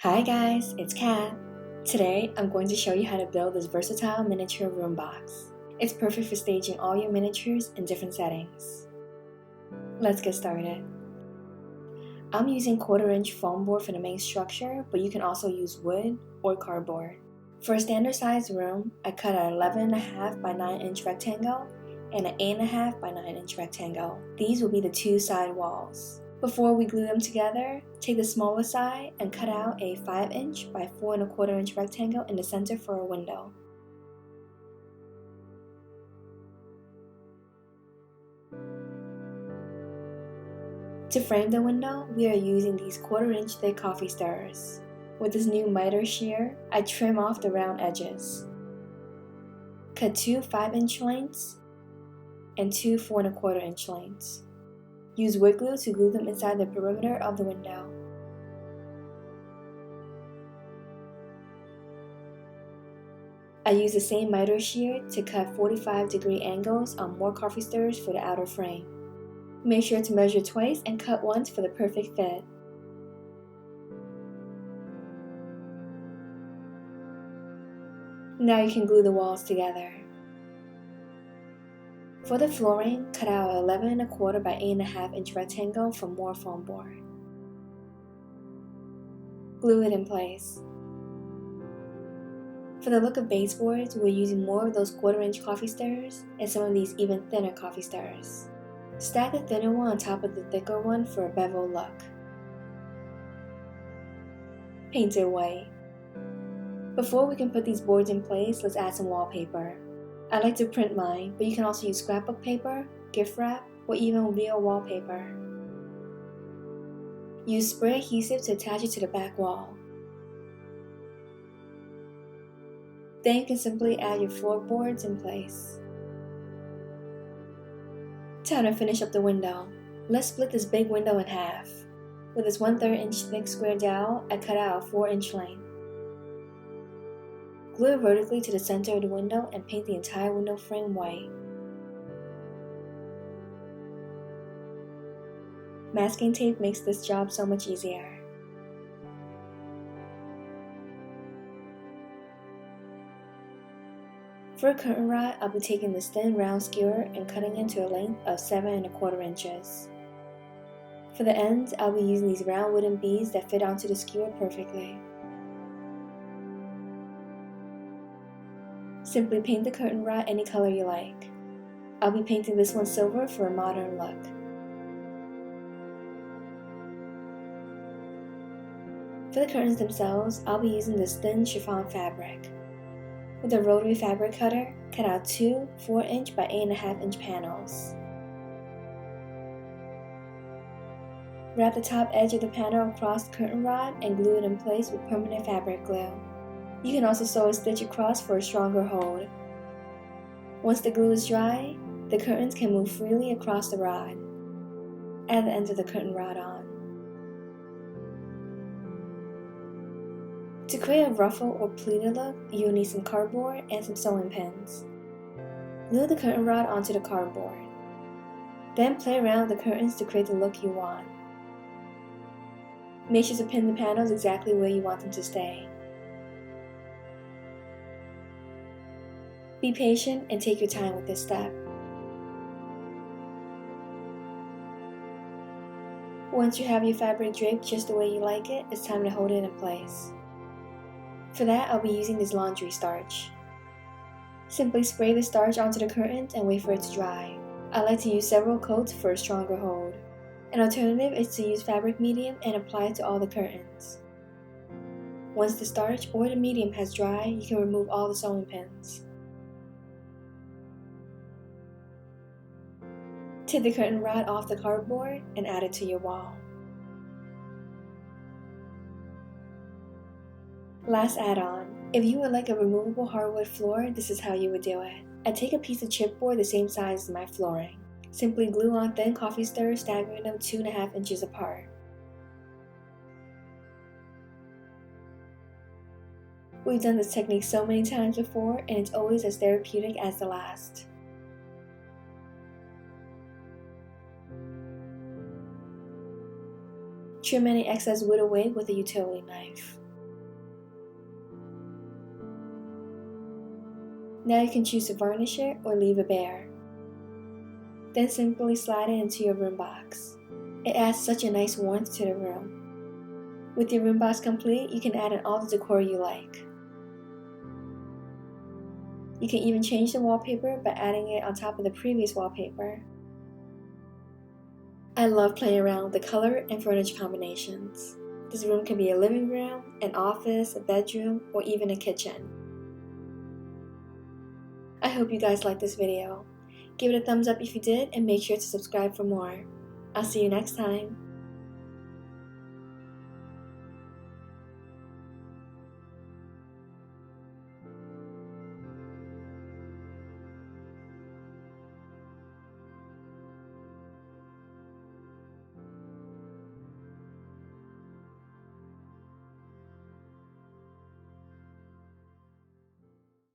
Hi guys, it's Kat. Today, I'm going to show you how to build this versatile miniature room box. It's perfect for staging all your miniatures in different settings. Let's get started. I'm using 1/4-inch foam board for the main structure, but you can also use wood or cardboard. For a standard size room, I cut an 11.5 by 9-inch rectangle and an 8.5 by 9-inch rectangle. These will be the two side walls. Before we glue them together, take the smaller side and cut out a 5-inch by 4.25-inch rectangle in the center for a window. To frame the window, we are using these 1/4-inch thick coffee stirrers. With this new miter shear, I trim off the round edges. Cut two 5-inch lengths and two 4.25-inch lengths. Use wood glue to glue them inside the perimeter of the window. I use the same miter shear to cut 45-degree angles on more coffee stirrers for the outer frame. Make sure to measure twice and cut once for the perfect fit. Now you can glue the walls together. For the flooring, cut out an 11.25 by 8.5-inch rectangle from more foam board. Glue it in place. For the look of baseboards, we're using more of those 1/4-inch coffee stirrers and some of these even thinner coffee stirrers. Stack the thinner one on top of the thicker one for a bevel look. Paint it white. Before we can put these boards in place, let's add some wallpaper. I like to print mine, but you can also use scrapbook paper, gift wrap, or even real wallpaper. Use spray adhesive to attach it to the back wall. Then you can simply add your floorboards in place. Time to finish up the window. Let's split this big window in half. With this 1/3-inch thick square dowel, I cut out a 4-inch length. Glue it vertically to the center of the window and paint the entire window frame white. Masking tape makes this job so much easier. For a curtain rod, I'll be taking this thin round skewer and cutting it to a length of 7.25 inches. For the ends, I'll be using these round wooden beads that fit onto the skewer perfectly. Simply paint the curtain rod any color you like. I'll be painting this one silver for a modern look. For the curtains themselves, I'll be using this thin chiffon fabric. With a rotary fabric cutter, cut out two 4-inch by 8.5-inch panels. Wrap the top edge of the panel across the curtain rod and glue it in place with permanent fabric glue. You can also sew a stitch across for a stronger hold. Once the glue is dry, the curtains can move freely across the rod. Add the ends of the curtain rod on. To create a ruffle or pleated look, you'll need some cardboard and some sewing pins. Glue the curtain rod onto the cardboard. Then play around with the curtains to create the look you want. Make sure to pin the panels exactly where you want them to stay. Be patient and take your time with this step. Once you have your fabric draped just the way you like it, it's time to hold it in place. For that, I'll be using this laundry starch. Simply spray the starch onto the curtains and wait for it to dry. I like to use several coats for a stronger hold. An alternative is to use fabric medium and apply it to all the curtains. Once the starch or the medium has dried, you can remove all the sewing pins. Take the curtain rod off the cardboard and add it to your wall. Last add-on. If you would like a removable hardwood floor, this is how you would do it. I take a piece of chipboard the same size as my flooring. Simply glue on thin coffee stirrers, staggering them 2.5 inches apart. We've done this technique so many times before, and it's always as therapeutic as the last. Trim any excess wood away with a utility knife. Now you can choose to varnish it or leave it bare. Then simply slide it into your room box. It adds such a nice warmth to the room. With your room box complete, you can add in all the decor you like. You can even change the wallpaper by adding it on top of the previous wallpaper. I love playing around with the color and furniture combinations. This room can be a living room, an office, a bedroom, or even a kitchen. I hope you guys liked this video. Give it a thumbs up if you did and make sure to subscribe for more. I'll see you next time.